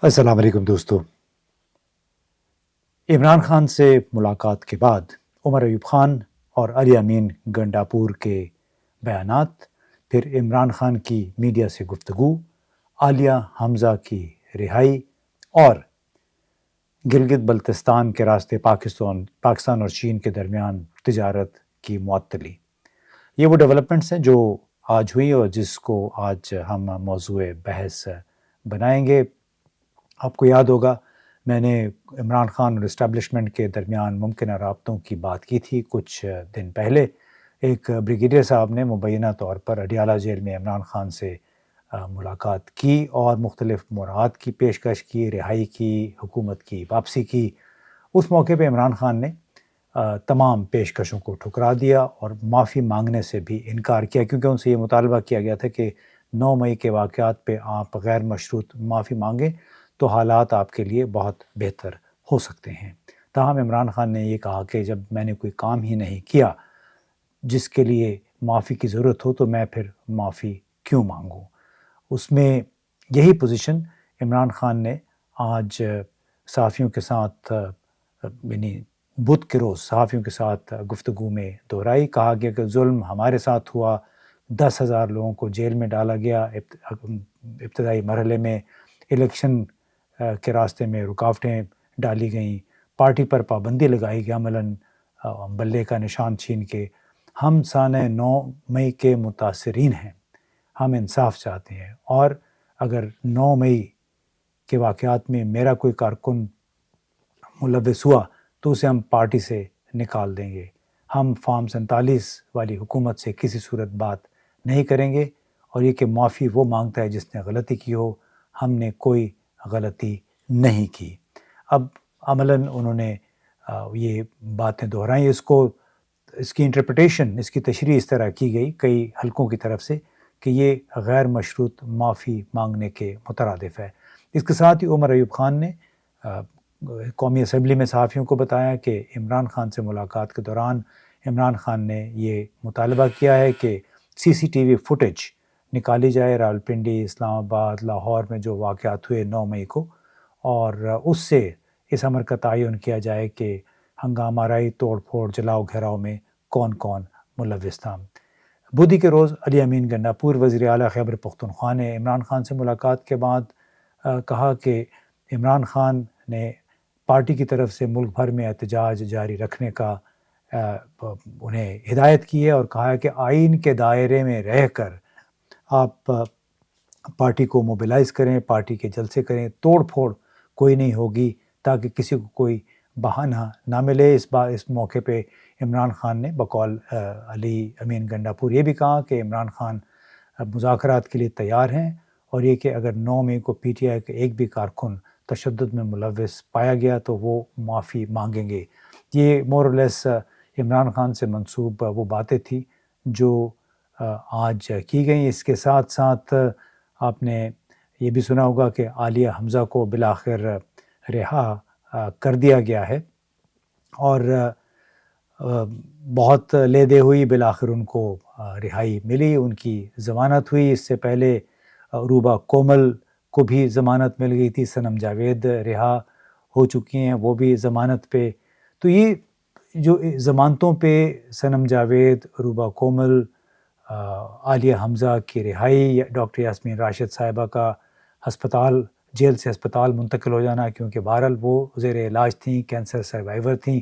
अस्सलाम वालेकुम दोस्तों। इमरान खान से मुलाकात के बाद उमर अयूब खान और अली अमीन गंडापुर के बयानात, फिर इमरान खान की मीडिया से गुफ्तगू, आलिया हमज़ा की रिहाई और गिलगित बल्तिस्तान के रास्ते पाकिस्तान और चीन के दरमियान तिजारत की मुअत्तली। ये वो डेवलपमेंट्स हैं जो आज हुई और जिसको आज हम मौज़ूए बहस बनाएंगे। आपको याद होगा मैंने इमरान खान और इस्टेब्लिशमेंट के दरमियान मुमकिन राब्तों की बात की थी कुछ दिन पहले। एक ब्रिगेडियर साहब ने मुबैना तौर पर अडियाला जेल में इमरान खान से मुलाकात की और मुख्तलिफ मुराद की पेशकश की, रिहाई की, हुकूमत की वापसी की। उस मौके पे इमरान खान ने तमाम पेशकशों को ठुकरा दिया और माफ़ी मांगने से भी इनकार किया, क्योंकि उनसे ये मुतालबा किया गया था कि 9 मई के वाक़यात पे आप गैर मशरूत माफ़ी मांगें तो हालात आपके लिए बहुत बेहतर हो सकते हैं। ताहम इमरान खान ने ये कहा कि जब मैंने कोई काम ही नहीं किया जिसके लिए माफ़ी की ज़रूरत हो तो मैं फिर माफ़ी क्यों मांगूँ। उसमें यही पोजीशन इमरान खान ने आज सहाफ़ियों के साथ यानी बुध के रोज़ सहाफ़ियों के साथ गुफ्तगू में दोहराई। कहा गया कि ज़ुल्म हमारे साथ हुआ, 10,000 लोगों को जेल में डाला गया, इब्तदाई मरहले में इलेक्शन के रास्ते में रुकावटें डाली गईं, पार्टी पर पाबंदी लगाई गई अमलन बल्ले का निशान छीन के। हम साने 9 मई के मुतासरीन हैं, हम इंसाफ चाहते हैं और अगर 9 मई के वाक़यात में मेरा कोई कारकुन मुलव्विस हुआ तो उसे हम पार्टी से निकाल देंगे। हम फॉर्म 47 वाली हुकूमत से किसी सूरत बात नहीं करेंगे और ये कि माफ़ी वो मांगता है जिसने गलती की हो, हमने कोई गलती नहीं की। अब अमलन उन्होंने ये बातें दोहराई। इसकी इंटरप्रिटेशन, इसकी तशरीह इस तरह की गई कई हलकों की तरफ से कि ये गैर मशरूत माफ़ी मांगने के मुतरादिफ है। इसके साथ ही उमर अयूब खान ने कौमी असम्बली में सहाफ़ियों को बताया कि इमरान खान से मुलाकात के दौरान इमरान खान ने ये मुतालबा किया है कि CCTV फुटेज निकाली जाए रावलपिंडी, इस्लामाबाद, लाहौर में जो वाक़यात हुए 9 मई को, और उससे इस अमर का तयन किया जाए कि हंगामा आराई, तोड़ फोड़, जलाओ घेराव में कौन कौन मुलव्विस था। बुध के रोज़ अली अमीन गंडापुर वज़ीर आला खैबर पख्तूनख्वा ने इमरान खान से मुलाकात के बाद कहा कि इमरान खान ने पार्टी की तरफ से मुल्क भर में एहतजाज जारी रखने का उन्हें हिदायत की है और कहा है कि आइन के दायरे में रहकर आप पार्टी को मोबिलाइज़ करें, पार्टी के जलसे करें, तोड़ फोड़ कोई नहीं होगी ताकि किसी को कोई बहाना ना मिले। इस मौके पे इमरान खान ने बकौल अली अमीन गंडापुर ये भी कहा कि इमरान खान मुज़ाकरात के लिए तैयार हैं और ये कि अगर 9 मई को PTI के एक भी कारकुन तशद्दुद में मुलव्विस पाया गया तो वो माफ़ी मांगेंगे। ये मोर और लेस इमरान खान से मंसूब वो बातें थी जो आज की गई। इसके साथ साथ आपने ये भी सुना होगा कि आलिया हमज़ा को बिलाखिर रिहा कर दिया गया है और बहुत ले-दे हुई बिलाखिर उनको रिहाई मिली, उनकी ज़मानत हुई। इससे पहले रूबा कोमल को भी ज़मानत मिल गई थी, सनम जावेद रिहा हो चुकी हैं, वो भी ज़मानत पे। तो ये जो ज़मानतों पे सनम जावेद, रूबा कोमल, आलिया हमज़ा की रिहाई, डॉक्टर यास्मीन राशिद साहिबा का जेल से अस्पताल मुंतकिल हो जाना, क्योंकि बहरहाल वो ज़ेर इलाज थीं, कैंसर सर्वाइवर थीं,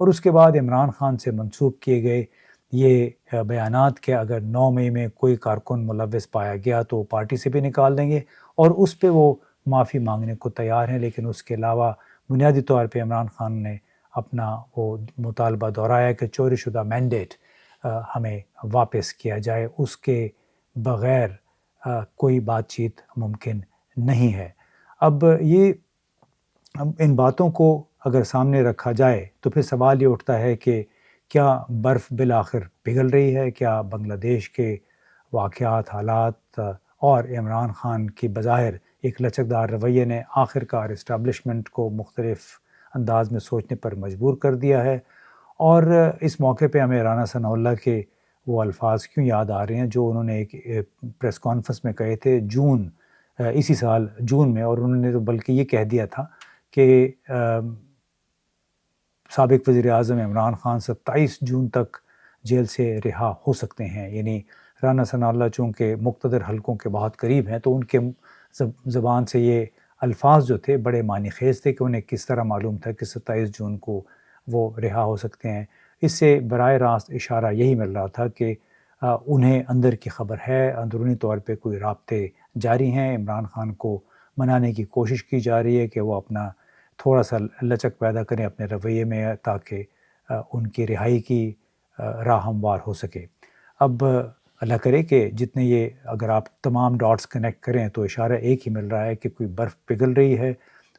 और उसके बाद इमरान खान से मंसूब किए गए ये बयानात कि अगर 9 मई में कोई कारकुन मुलव्विस पाया गया तो पार्टी से भी निकाल देंगे, और उस पे वो माफ़ी मांगने को तैयार हैं। लेकिन उसके अलावा बुनियादी तौर पे इमरान खान ने अपना वो मुतालबा दोहराया कि चोरी शुदा मैंडेट हमें वापस किया जाए, उसके बग़ैर कोई बातचीत मुमकिन नहीं है। अब इन बातों को अगर सामने रखा जाए तो फिर सवाल ये उठता है कि क्या बर्फ़ बिलाखिर पिघल रही है? क्या बांग्लादेश के वाक़यात, हालात और इमरान खान की बज़ाहिर एक लचकदार रवैये ने आखिरकार इस्टेब्लिशमेंट को मुख्तलिफ़ अंदाज़ में सोचने पर मजबूर कर दिया है? और इस मौके पे हमें राना सनाउल्लाह के वो अल्फ़ाज़ क्यों याद आ रहे हैं जो उन्होंने एक प्रेस कॉन्फ्रेंस में कहे थे जून اسی سال جون میں، اور انہوں نے تو بلکہ یہ کہہ دیا تھا کہ سابق وزیر اعظم عمران خان 27 جون تک جیل سے رہا ہو سکتے ہیں. یعنی رانا ثناء اللہ چونکہ مقتدر حلقوں کے بہت قریب ہیں، تو ان کے زبان سے یہ الفاظ جو تھے بڑے معنی خیز تھے کہ انہیں کس طرح معلوم تھا کہ 27 جون کو وہ رہا ہو سکتے ہیں. اس سے براہ راست اشارہ یہی مل رہا تھا کہ انہیں اندر کی خبر ہے، اندرونی طور پہ کوئی رابطے جاری ہیں، عمران خان کو منانے کی کوشش کی جا رہی ہے کہ وہ اپنا تھوڑا سا لچک پیدا کریں اپنے رویے میں تاکہ ان کی رہائی کی راہ ہموار ہو سکے. اب اللہ کرے کہ جتنے یہ اگر آپ تمام ڈاٹس کنیکٹ کریں تو اشارہ ایک ہی مل رہا ہے کہ کوئی برف پگھل رہی ہے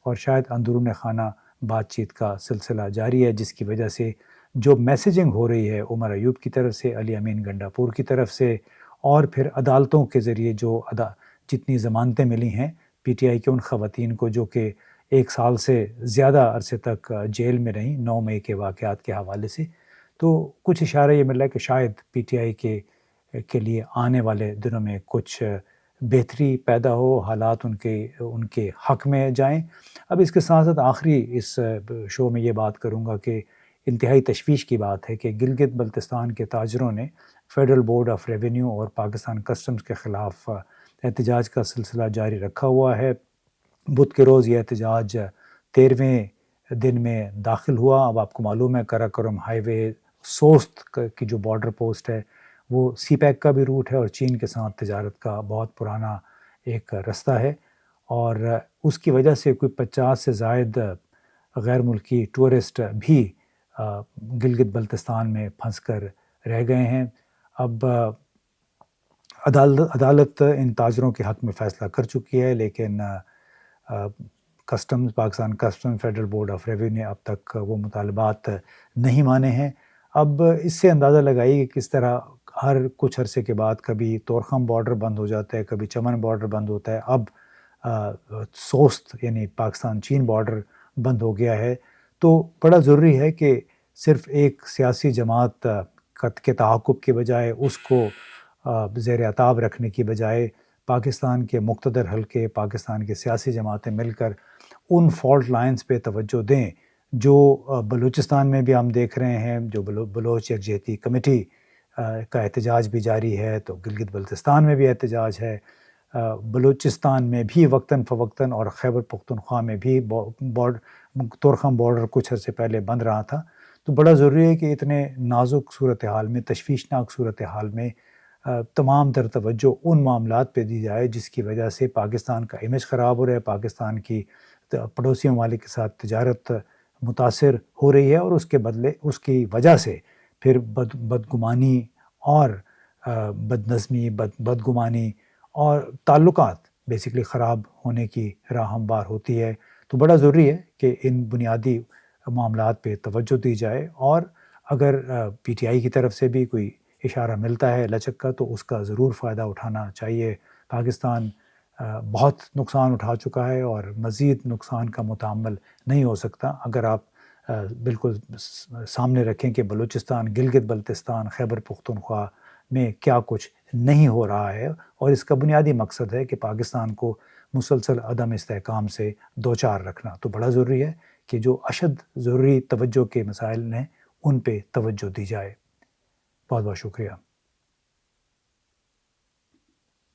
اور شاید اندرون خانہ بات چیت کا سلسلہ جاری ہے، جس کی وجہ سے جو میسیجنگ ہو رہی ہے عمر ایوب کی طرف سے، علی امین گنڈاپور کی طرف سے، اور پھر عدالتوں کے ذریعے جو جتنی ضمانتیں ملی ہیں پی ٹی آئی کے ان خواتین کو جو کہ 1 سال سے زیادہ عرصے تک جیل میں رہیں 9 مئی کے واقعات کے حوالے سے، تو کچھ اشارہ یہ مل رہا ہے کہ شاید پی ٹی آئی کے لیے آنے والے دنوں میں کچھ بہتری پیدا ہو، حالات ان کے حق میں جائیں. اب اس کے ساتھ ساتھ آخری اس شو میں یہ بات کروں گا کہ انتہائی تشویش کی بات ہے کہ گلگت بلتستان کے تاجروں نے فیڈرل بورڈ آف ریونیو اور پاکستان کسٹمز کے خلاف احتجاج کا سلسلہ جاری رکھا ہوا ہے. بدھ کے روز یہ احتجاج 13ویں دن میں داخل ہوا. اب آپ کو معلوم ہے قراقرم ہائی وے سوست کی جو بارڈر پوسٹ ہے وہ سی پیک کا بھی روٹ ہے اور چین کے ساتھ تجارت کا بہت پرانا ایک رستہ ہے، اور اس کی وجہ سے کوئی 50 سے زائد غیر ملکی ٹورسٹ بھی گلگت بلتستان میں پھنس کر رہ گئے ہیں. اب عدالت ان تاجروں کے حق میں فیصلہ کر چکی ہے، لیکن Pakistan customs federal board of revenue نے اب تک وہ مطالبات نہیں مانے ہیں. اب اس سے اندازہ لگائیے کہ کس طرح ہر کچھ عرصے کے بعد کبھی طورخم بارڈر بند ہو جاتا ہے، کبھی چمن بارڈر بند ہوتا ہے، اب سوست یعنی پاکستان چین بارڈر بند ہو گیا ہے. تو بڑا ضروری ہے کہ صرف ایک سیاسی جماعت کے تعاقب کے بجائے، اس کو زیر عتاب رکھنے کی بجائے، پاکستان کے مقتدر حلقے، پاکستان کے سیاسی جماعتیں مل کر ان فالٹ لائنز پہ توجہ دیں جو بلوچستان میں بھی ہم دیکھ رہے ہیں. جو بلوچ یکجہتی کمیٹی کا احتجاج بھی جاری ہے، تو گلگت بلتستان میں بھی احتجاج ہے. بلوچستان میں بھی وقتاً فوقتاً اور خیبر پختونخوا میں بھی طورخم بارڈر کچھ عرصے پہلے بند رہا تھا. تو بڑا ضروری ہے کہ اتنے نازک صورتحال میں، تشویشناک صورتحال میں تمام تر توجہ ان معاملات پہ دی جائے جس کی وجہ سے پاکستان کا امیج خراب ہو رہا ہے، پاکستان کی پڑوسی ممالک کے ساتھ تجارت متاثر ہو رہی ہے، اور اس کے بدلے اس کی وجہ سے پھر بدگمانی اور بدنظمی، بدگمانی اور تعلقات بیسیکلی خراب ہونے کی راہ ہموار ہوتی ہے. تو بڑا ضروری ہے کہ ان بنیادی معاملات پہ توجہ دی جائے، اور اگر پی ٹی آئی کی طرف سے بھی کوئی اشارہ ملتا ہے لچک کا تو اس کا ضرور فائدہ اٹھانا چاہیے. پاکستان بہت نقصان اٹھا چکا ہے اور مزید نقصان کا متحمل نہیں ہو سکتا. اگر آپ بالکل سامنے رکھیں کہ بلوچستان، گلگت بلتستان، خیبر پختونخوا میں کیا کچھ نہیں ہو رہا ہے، اور اس کا بنیادی مقصد ہے کہ پاکستان کو مسلسل عدم استحکام سے دوچار رکھنا. تو بڑا ضروری ہے کہ جو اشد ضروری توجہ کے مسائل ہیں ان پہ توجہ دی جائے. بہت بہت شکریہ.